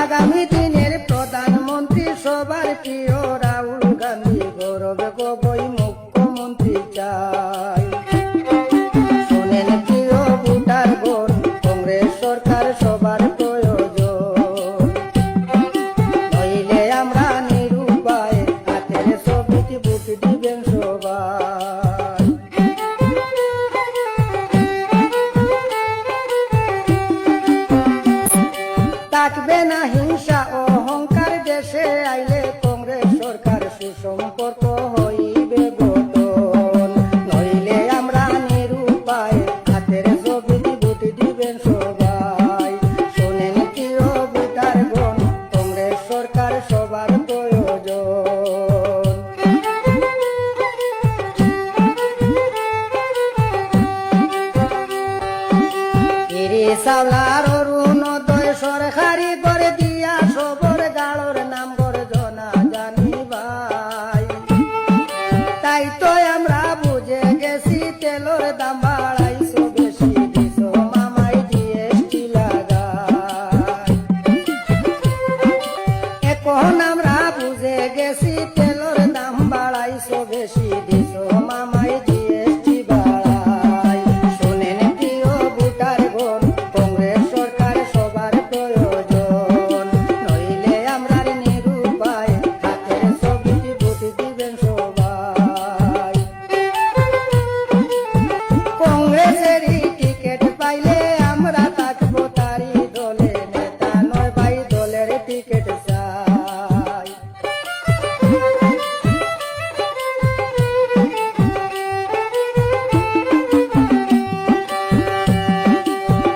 আগামী দিনের প্রধানমন্ত্রী সবার প্রিয় রাহুল গান্ধী, গৌরব গগৈ মুখ্যমন্ত্রী চাই। শোনেন প্রিয় ভোটারগণ, কংগ্রেস সরকার সবার প্রয়োজন, নইলে আমরা নিরুপায় হাতের ছবিতে ভোট দিবেন সবাই। থাকবে না হিংসা অহংকার, দেশে আইলে কংগ্রেস সরকার সুসম্পর্ক হইবে গঠন, নইলে আমরা নিরুপায় হাতের ছবিতে ভোট দিবেন সবাই। শোনেন প্রিয় ভোটারগণ, কংগ্রেস সরকার সবার প্রয়োজন। চাউলার অরুণোদয় সরকারি করে দিয়া সবর গাড়র নাম গর্জনা জানি ভাই। তাই তো আমরা বুঝে গেছি তেলর দাম বাড়াইছো বেশি, দিছো মামাই জিএসটি লাগাই। এখন আমরা বুঝে গেছি তেলর দাম বাড়াইছো বেশি, দিছো মামাই জিএসটি বাড়াই। শোনেন প্রিয় ভোটারগণ, কংগ্রেস সরকার সবার প্রয়োজন, নইলে আমরা নিরুপায় হাতের ছবিতে ভোট দিবেন সবাই। কংগ্রেসেরই টিকিট পাইলে আমরা থাকবো তারই দলে, নেতা নয় ভাই দলের টিকিট চাই।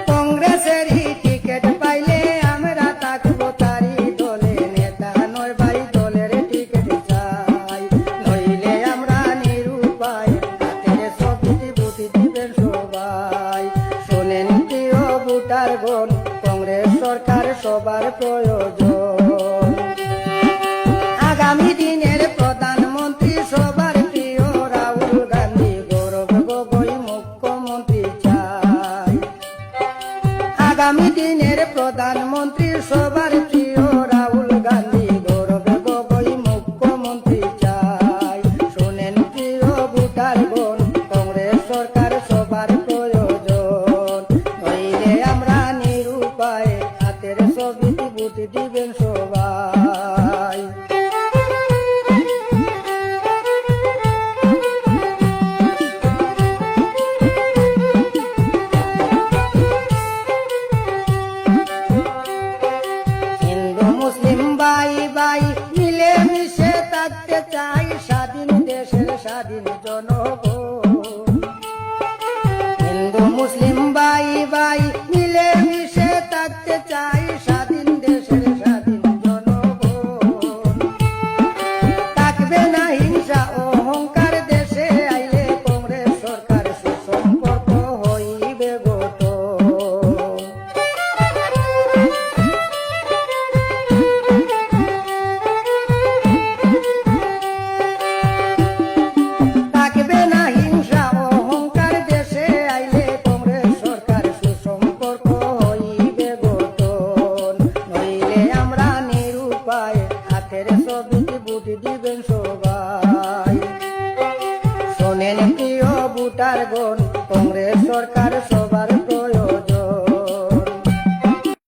কংগ্রেসেরই টিকিট পাইলে আমরা থাকবো তারই দলে, নেতা নয় ভাই দলের টিকিট চাই। নইলে আমরা নিরুপায় হাতের ছবিতে ভোট দিবেন সবাই। শোনেন প্রিয় ভোটারগণ, কংগ্রেস সরকার সবার প্রয়োজন। আগামী দিনের প্রধানমন্ত্রী সবার প্রিয় রাহুল গান্ধী, গৌরব গগৈ মুখ্যমন্ত্রী চাই। আগামী দিনের প্রধানমন্ত্রী সবার প্রিয় রাহুল গান্ধী, গৌরব গগৈ মুখ্যমন্ত্রী চাই। শোনেন প্রিয় ভোটারগণ, কংগ্রেস সরকার সবার প্রয়োজন, নইলে আমরা নিরুপায় হাতের ছবিতে ভোট দিবেন সবাই। হিন্দু মুসলিম ভাই ভাই